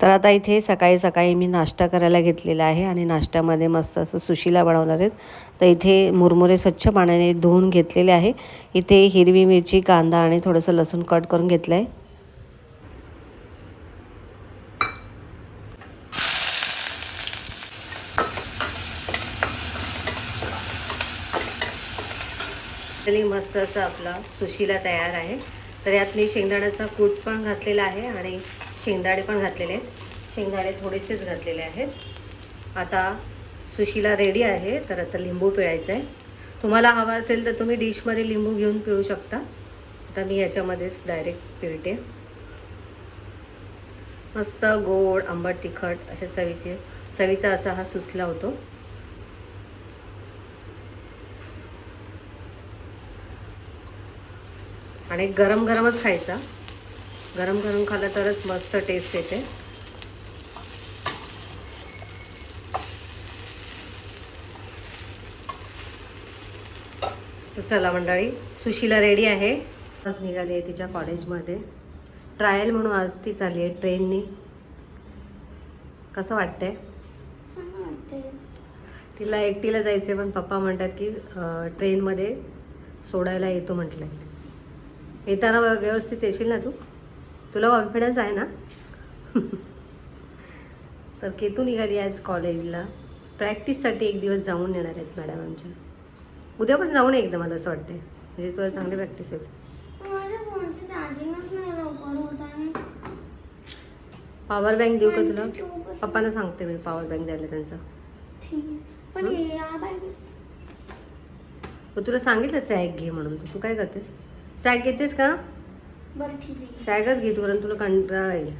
तर आता इथे सकाळी सकाळी मी नाश्ता करायला घेतलेला आहे आणि नाश्त्यामध्ये मस्त असं सुशीला बनवणार आहेत. तर इथे मुरमुरे स्वच्छ पाण्याने धुवून घेतलेले आहे. इथे हिरवी मिरची, कांदा आणि थोडंसं लसूण कट करून घेतलं आहे. मस्त असं आपला सुशीला तयार आहे. तर यात मी शेंगदाण्याचा कूट पण घातलेला आहे आणि शेंगदाणे पण घातलेले आहेत. शेंगदाणे थोडेसेच घातलेले आहेत. आता सुशीला रेडी आहे. तर आता लिंबू पिळायचं आहे. तुम्हाला हवा असेल तर तुम्ही डिशमध्ये लिंबू घेऊन पिळू शकता. आता मी याच्यामध्येच डायरेक्ट पिळते. मस्त गोड आंबट तिखट अशा चवीचा असा हा सुसला होतो. आणि गरम गरमच खायचा. गरम गरम खाल्ला तरच मस्त टेस्ट येते. तर चला मंडळी, सुशीला रेडी आहे. आज निघाली आहे तिच्या कॉलेजमध्ये. ट्रायल म्हणून आज ती चालली आहे ट्रेननी. कसं वाटतंय? तिला एकटीला जायचं आहे, पण पप्पा म्हणतात की ट्रेनमध्ये सोडायला येतो म्हटलंय. येताना व्यवस्थित येशील ना तू? तुला कॉन्फिडन्स आहे ना? तर केतू निघाली आज कॉलेजला. प्रॅक्टिससाठी एक दिवस जाऊन येणार आहेत मॅडम आमच्या. उद्या पण जाऊन एकदा, मला असं वाटतंय, म्हणजे तुला चांगली प्रॅक्टिस होईल. पॉवर बँक देऊ का तुला? पप्पांना सांगते मी पॉवर बँक द्यायला त्यांचा. तुला सांगितलं सॅग घे म्हणून. तू काय करतेस? सॅग घेतेस का? बरं ठीक आहे, सॅगच घे तू, कारण तुला कंटाळा येईल.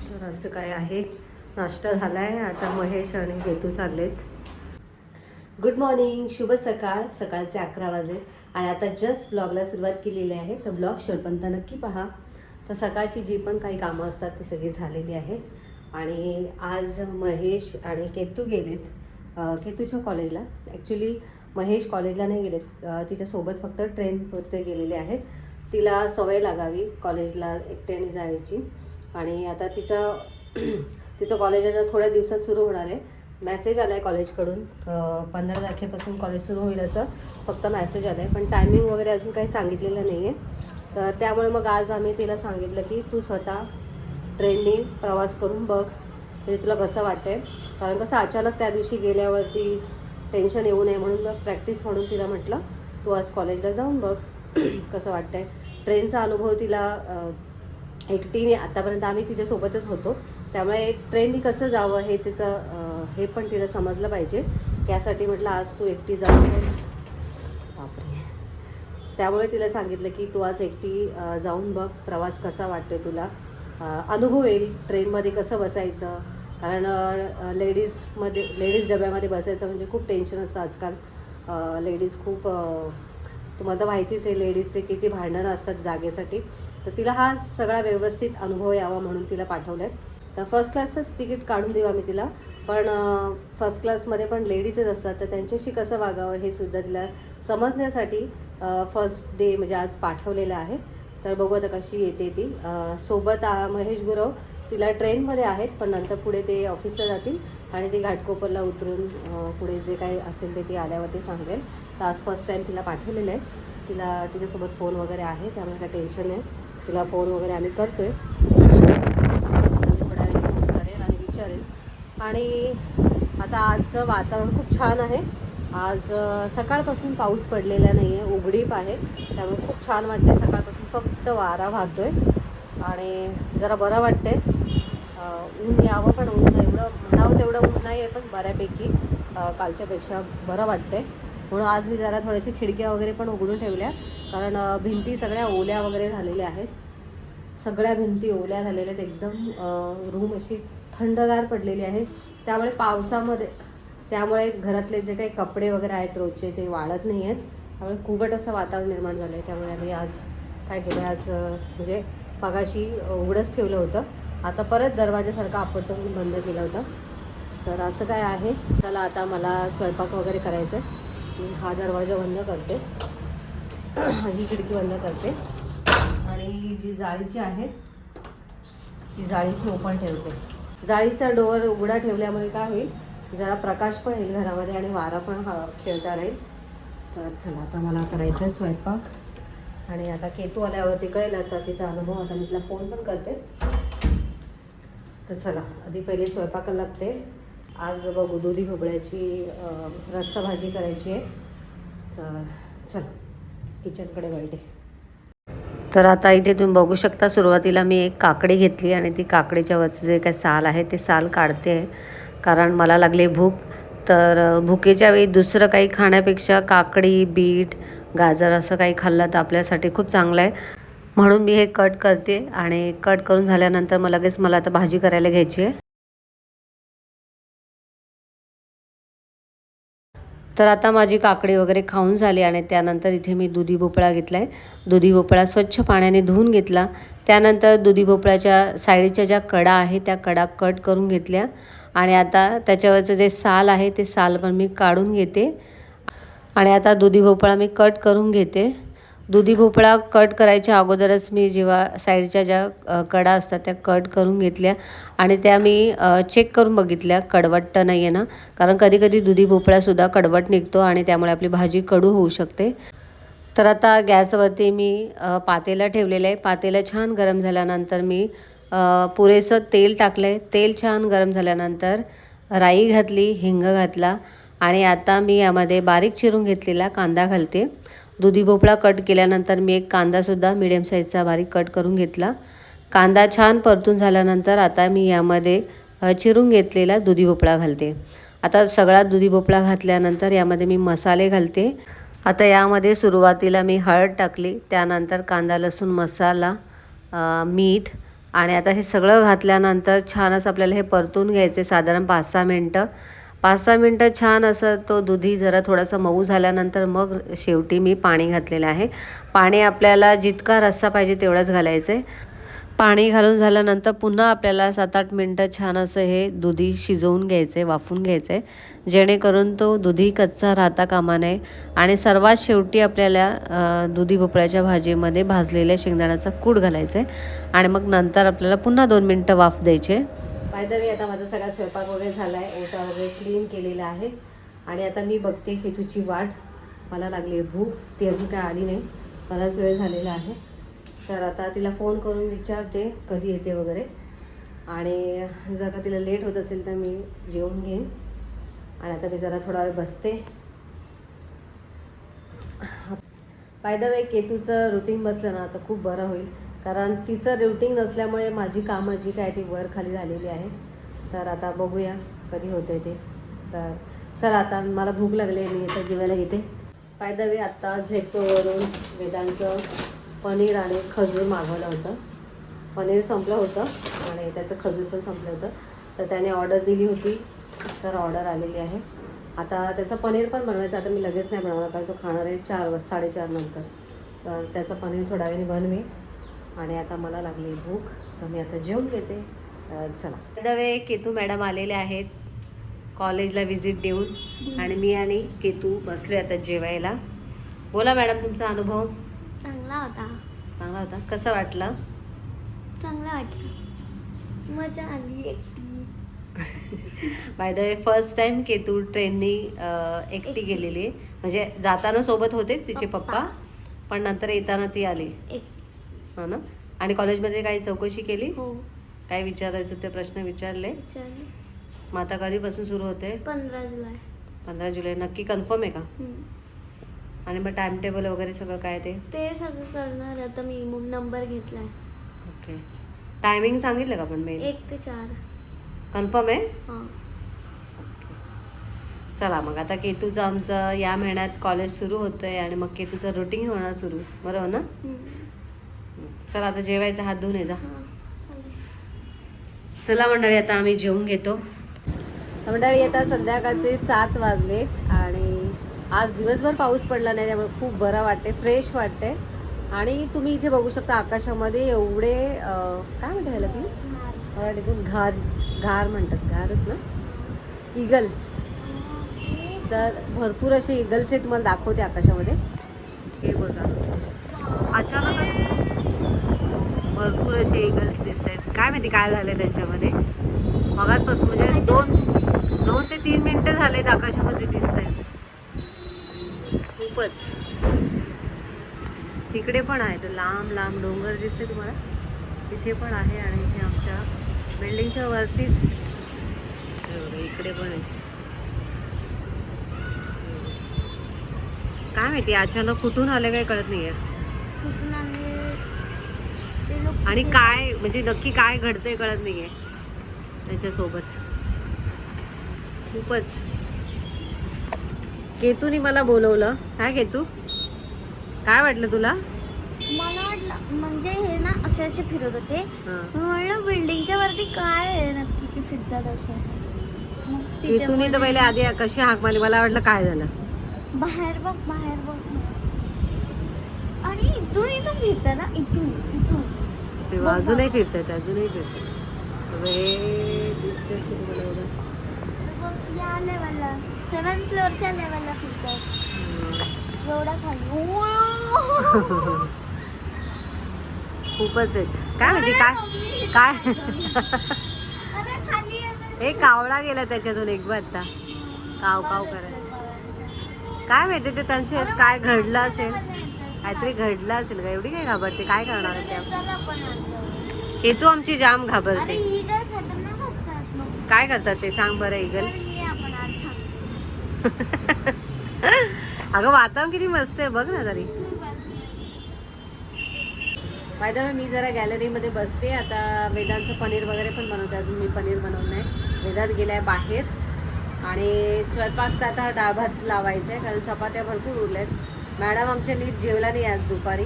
तर असं काय आहे. नाश्ता झालाय. आता महेश आणि केतू चाललेत. गुड मॉर्निंग, शुभ सकाळ. सकाळचे 11 वाजले आणि आता जस्ट ब्लॉगला सुरुवात केलेली आहे. तर ब्लॉग शेवटपर्यंत नक्की पहा. तर सकाळची जी पण काही कामं असतात ती सगळी झालेली आहेत. आणि आज महेश आणि केतू गेलेत केतूच्या कॉलेजला. ॲक्च्युली महेश कॉलेजला नाही गेलेत, तिच्यासोबत फक्त ट्रेनवरती गेलेले आहेत. तिला सवय लागावी कॉलेजला एकट्याने जायची. आणि आता तिचं कॉलेज आता थोड्या दिवसात सुरू होणार आहे. मेसेज आला आहे कॉलेजकडून, 15 तारखेपासून कॉलेज सुरू होईल असं फक्त मेसेज आला आहे. पण टायमिंग वगैरे अजून काही सांगितलेलं नाही आहे. तर त्यामुळे मग आज आम्ही तिला सांगितलं की तू स्वतः ट्रेनने प्रवास करून बघ, म्हणजे तुला कसं वाटतंय. कारण कसं अचानक त्या दिवशी गेल्यावरती टेन्शन येऊ नये म्हणून मग प्रॅक्टिस म्हणून तिला म्हटलं तू आज कॉलेजला जाऊन बघ कसं वाटतंय. ट्रेनचा अनुभव तिला एकटीने, आतापर्यंत आम्ही तिच्यासोबतच होतो, त्यामुळे ट्रेननी कसं जावं हे तिचं हे पण तिला समजलं पाहिजे. त्यासाठी म्हटलं आज तू एकटी जाऊन. बापरे. त्यामुळे तिला सांगितलं की तू आज एकटी जाऊन बघ, प्रवास कसा वाटतोय तुला, अनुभव येईल ट्रेनमध्ये कसं बसायचं. कारण लेडीज डब्यामध्ये बसायचं म्हणजे खूप टेन्शन असतं आजकाल. लेडीज खूप, तुम्हाला तर माहितीच आहे लेडीजचे किती भांडणं असतात जागेसाठी. तर तिला हा सगळा व्यवस्थित अनुभव यावा म्हणून तिला पाठवलं आहे. तर फर्स्ट क्लासचंच तिकीट काढून देऊ आम्ही तिला, पण फर्स्ट क्लासमध्ये पण लेडीजच असतात, तर त्यांच्याशी कसं वागावं हे सुद्धा तिला समजण्यासाठी फर्स्ट डे म्हणजे आज पाठवलेलं आहे. तर बघू आता कशी येते ती. सोबत महेश गुरव तिला ट्रेनमध्ये आहेत, पण नंतर पुढे ते ऑफिसला जातील आणि ती घाटकोपरला उतरून पुढे जे काही असेल ते ती आल्यावरती सांगेल. तर आज फर्स्ट टाईम तिला पाठवलेलं आहे. तिला तिच्यासोबत फोन वगैरे आहे, त्यामुळे काय टेन्शन नाही. तिला फोन वगैरे आम्ही करतो आहे. थोड्या वेळाने फोन करेल आणि विचारेल. आणि आता आजचं वातावरण खूप छान आहे. आज सकाळपासून पाऊस पडलेला नाही आहे, उघडीप आहे, त्यामुळे खूप छान वाटते. सकाळपासून फक्त वारा वाहतोय आणि जरा बरं वाटते. ऊन यावं, पण ऊन एवढं म्हणावं तेवढं ऊन नाही आहे, पण बऱ्यापैकी कालच्यापेक्षा बरं वाटते. म्हणून आज मी जरा थोड्याशा खिडक्या वगैरे पण उघडून ठेवल्या, कारण भिंती सगळ्या ओल्या वगैरे झालेल्या आहेत. सगळ्या भिंती ओल्या झालेल्या आहेत एकदम. रूम अशी थंडगार पडलेली आहे. त्यामुळे पावसामध्ये त्यामुळे घरातले जे काही कपडे वगैरे आहेत रोजचे ते वाळत नाही आहेत. त्यामुळे खूपच असं वातावरण निर्माण झालं आहे. त्यामुळे आम्ही आज काय केलं, आज म्हणजे मगाशी उघडंच ठेवलं होतं, आता परत दरवाजासारखं आपटून बंद केलं होतं. तर असं काय आहे. चला आता मला स्वयंपाक वगैरे करायचं आहे. मी हा दरवाजा बंद करते. ही खिडकी बंद करते आणि ही जी जाळीची आहे ती जाळीची ओपन ठेवते. जाळीचा डोअर उघडा ठेवल्यामुळे काय होईल, जरा प्रकाश पण येईल घरामध्ये आणि वारा पण खेळता राहील. तर चला आता मला करायचं आहे स्वयंपाक आणि आता केतू आल्यावरती कळेल आता तिचा अनुभव. आता मी तिला फोन पण करते. तर चला आधी पहिले स्वयंपाकाला लागते. आज बघू दुधी भोपळ्याची रस्सा भाजी करायची आहे. तर चला किचनकडे वळते. तर आता इथे तुम्ही बघू शकता, सुरुवातीला मी एक काकडी घेतली आणि ती काकडीच्या वरचं जे काय साल आहे ते साल काढते आहे, कारण मला लागली भूक. तर भुकेच्या वेळी दुसरं काही खाण्यापेक्षा काकडी, बीट, गाजर असं काही खाल्लं तर आपल्यासाठी खूप चांगलं आहे. म्हणून मी हे कट करते आणि कट करून झाल्यानंतर मला आता भाजी करायला घ्यायची आहे. तर आता माझी काकडी वगैरे खाऊन झाली आणि त्यानंतर इथे मी दुधी भोपळा घेतला आहे. दुधी भोपळा स्वच्छ पाण्याने धुवून घेतला. त्यानंतर दुधी भोपळ्याच्या साईडच्या ज्या कडा आहे त्या कडा कट करून घेतल्या आणि आता त्याच्यावरचं जे साल आहे ते साल पण मी काढून घेते. आणि आता दुधी भोपळा मी कट करून घेते. दुधी भोपळा कट करायच्या अगोदरच मी जेव्हा साईडच्या ज्या कडा असतात त्या कट करून घेतल्या आणि त्या मी चेक करून बघितल्या कडवट नाही आहे ना, कारण कधी कधी दुधी भोपळासुद्धा कडवट निघतो आणि त्यामुळे आपली भाजी कडू होऊ शकते. तर आता गॅसवरती मी पातेलं ठेवलेलं आहे. पातेलं छान गरम झाल्यानंतर मी पुरेसं तेल टाकलं आहे. तेल छान गरम झाल्यानंतर राई घातली, हिंग घातला आणि आता मी यामध्ये बारीक चिरून घेतलेला कांदा घालते. दुधी भोपळा कट केल्यानंतर मी एक कांदासुद्धा मिडियम साईजचा बारीक कट करून घेतला. कांदा छान परतून झाल्यानंतर आता मी यामध्ये चिरून घेतलेला दुधी भोपळा घालते. आता सगळा दुधी भोपळा घातल्यानंतर यामध्ये मी मसाले घालते. आता यामध्ये सुरुवातीला मी हळद टाकली, त्यानंतर कांदा लसूण मसाला, मीठ आणि आता हे सगळं घातल्यानंतर छान असं आपल्याला हे परतून घ्यायचे साधारण 5-6 मिनटं. 5-6 मिनटं छान असं तो दुधी जरा थोडासा मऊ झाल्यानंतर मग शेवटी मी पाणी घातलेलं आहे. पाणी आपल्याला जितका रस्सा पाहिजे तेवढंच घालायचं आहे. पाणी घालून झाल्यानंतर पुन्हा आपल्याला 7-8 मिनटं छान असं हे दुधी शिजवून घ्यायचं आहे, वाफवून घ्यायचं आहे, जेणेकरून तो दुधी कच्चा राहता कामा नये. आणि सर्वात शेवटी आपल्याला दुधी भोपळ्याच्या भाजीमध्ये भाजलेल्या शेंगदाण्याचा कूट घालायचा आहे आणि मग नंतर आपल्याला पुन्हा 2 मिनटं वाफ द्यायचे. बाय द वे आता माझा सगळा स्वयंपाक वगैरे झाला आहे, ओटा वगैरे क्लीन केलेला आहे आणि आता मी बघते की तुझी वाट. मला लागली भूक, ती अजून काय आली नाही, बराच वेळ झालेला आहे. तर आता तिला फोन करून विचारते कधी येते वगैरे आणि जर का तिला लेट होत असेल तर मी जेवून घेईन. आणि आता मी जरा थोडा वेळ बसते. बाय द वे केतूचं रुटीन बसलं ना तर खूप बरं होईल, कारण तिचं रुटीन नसल्यामुळे माझी कामं जी काय ती वर खाली झालेली आहे. तर आता बघूया कधी होते ते. तर चला आता मला भूक लागली, मी आता जेवायला घेते. बाय द वे आत्ता झेप्टोवरून वेदांचं पनीर आणि खजूर मागवलं होतं. पनीर संपलं होतं आणि त्याचं खजूर पण संपलं होतं. तर त्याने ऑर्डर दिली होती, तर ऑर्डर आलेली आहे. आता त्याचं पनीर पण बनवायचं. आता मी लगेच नाही बनवणार, कारण तो खाणार आहे 4-4:30 नंतर. तर त्याचं पनीर थोड्या वेळाने बनवे. आणि आता मला लागली भूक, तर मी आता जेवून घेते. चला दवे केतू मॅडम आलेले आहेत कॉलेजला व्हिजिट देऊन आणि मी आणि केतू बसलो आता जेवायला. बोला मॅडम, तुमचा अनुभव? चांगला होता. चांगला होता. कसं वाटलं? चांगला वाटलं, मजा आली एकटी. By the way first time Ketu ट्रेननी एकटी गेलेली. म्हणजे जाताना सोबत होते तिचे पप्पा, पण नंतर येताना ती आली. हो ना. आणि कॉलेजमध्ये काही चौकशी केली? हो. काय विचारायचं ते प्रश्न विचारले? विचारले. मग आता कधीपासून सुरू होते? 15 जुलै. 15 जुलै. नक्की कन्फर्म आहे का? आणि मग टाइम टेबल वगैरे सगळं काय ते सगळं करणार. आता मी नंबर घेतलाय. ओके. टायमिंग सांगितलं का? पण मेन 1 ते 4 कन्फर्म आहे? हां. चला मग आता केतूचं आमचं या महिन्यात कॉलेज सुरू होतं आहे आणि मग केतूचं रुटीन होणार सुरू, बरोबर ना? चला आता जेवायचा, हात धुवून जा. चला मंडळी, आता आम्ही जेवून घेतो. मंडळी आता संध्याकाळचे 7 वाजले आणि आज दिवसभर पाऊस पडला नाही, त्यामुळे खूप बरं वाटते, फ्रेश वाटते. आणि तुम्ही इथे बघू शकता आकाशामध्ये एवढे काय म्हणतात ह्याला तुम्ही मराठीतून घार म्हणतात, घारच ना, इगल्स. तर भरपूर असे इगल्स हे तुम्हाला दाखवते आकाशामध्ये. हे बघा, भरपूर असे ईगल्स दिसत आहेत. काय माहिती काय झालंय त्यांच्यामध्ये. मगाचपासून म्हणजे 2 ते 3 मिनिटं झालेत आकाशामध्ये दिसत आहेत. खूपच. तिकडे पण आहेत लांब लांब डोंगर दिसते तुम्हाला, तिथे पण आहे. आणि इथे आमच्या बिल्डिंगच्या वरतीच इकडे पण आहे. काय माहिती अचानक कुठून आले काही कळत नाहीये. कुठून आले ते लोक आणि काय म्हणजे नक्की काय घडतंय कळत नाहीये त्याच्यासोबत. खूपच. केतूनी मला बोलवलं. काय केतू, काय वाटलं तुला? मला वाटलं म्हणजे हे ना असे असे फिरत होते. हा. मी म्हणलं बिल्डिंगच्या वरती काय आहे नक्की की फिरतात असे. मग तिथे केतूनी तर पण पहिले आधी कशी हाक मारली, मला वाटलं काय झालं. बाहेर बघ बाहेर बघ. आणि इथून फिरतात ना, इथून ते बघ, अजूनही बघ. फिरतात अजूनही फिरतात. हे दिसतंय की तुम्हाला एवढं? बघ या लेवलला 7th फ्लोअरच्या लेवलला फिरतात. एवढा खाली खूपच आहेत. काय माहिती काय काय अरे खाली आहे. एक कावळा गेला त्याच्यातून एक बार आता काव काव करायला. काय माहिती ते त्यांचे काय घडलं असेल, काहीतरी घडलं असेल का. एवढी काय घाबरते, काय करणार आहे त्या. हे तू आमची जाम अरे घाबरते. ही जर खतरनाक असतात मग. काय करतात ते सांग बरं इगल. तर ये आपण आज सांगतो. अगं वातावरण किती मस्त आहे बघ ना तरी. तू बस. फायदा मी जरा गॅलरीमध्ये बसते. आता वेदांचं पनीर वगैरे पण बनवते. अजून मी पनीर बनवलं नाही. वेदांत गेलाय बाहेर. आणि स्वयंपाक तर आता डाळ भात लावायचं आहे, कारण चपात्या भरपूर उरल्यात. मॅडम आमच्या नीट जेवला नाही आज दुपारी,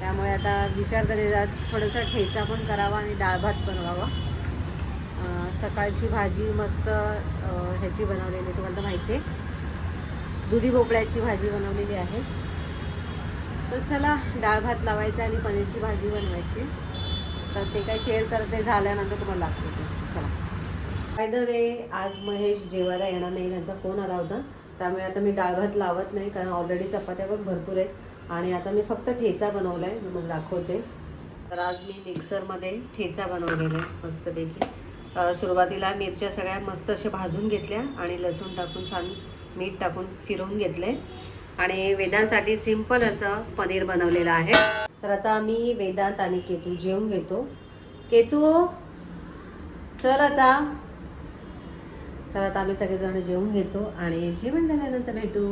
त्यामुळे आता विचार करीत थोडंसं ठेचा पण करावा आणि डाळ भात बनवावा. सकाळची भाजी मस्त ह्याची बनवलेली, तुम्हाला तर माहिती आहे, दुधी भोपळ्याची भाजी बनवलेली आहे. तर चला डाळ भात लावायचा आणि पनीरची भाजी बनवायची. तर ते काय शेअर करते झाल्यानंतर तुम्हाला दाखवते. चला. बाय द वे आज महेश जेवायला येणार नाही, त्यांचा फोन आला होता. त्यामुळे आता मी डाळ भात लावत नाही, कारण ऑलरेडी चपात्या पण भरपूर आहेत. आणि आता मी फक्त ठेचा बनवला आहे, तुम्हाला दाखवते. तर आज मी मिक्सरमध्ये ठेचा बनवलेला आहे मस्तपैकी. सुरुवातीला मिरच्या सगळ्या मस्त अशा भाजून घेतल्या आणि लसूण टाकून छान मीठ टाकून फिरवून घेतले. आणि वेदांसाठी सिंपल असं पनीर बनवलेलं आहे. तर आता मी वेदांत आणि केतू जेवून घेतो. केतू चल आता. तर आता आम्ही सगळेजण जेवून घेतो आणि जेवण झाल्यानंतर भेटू.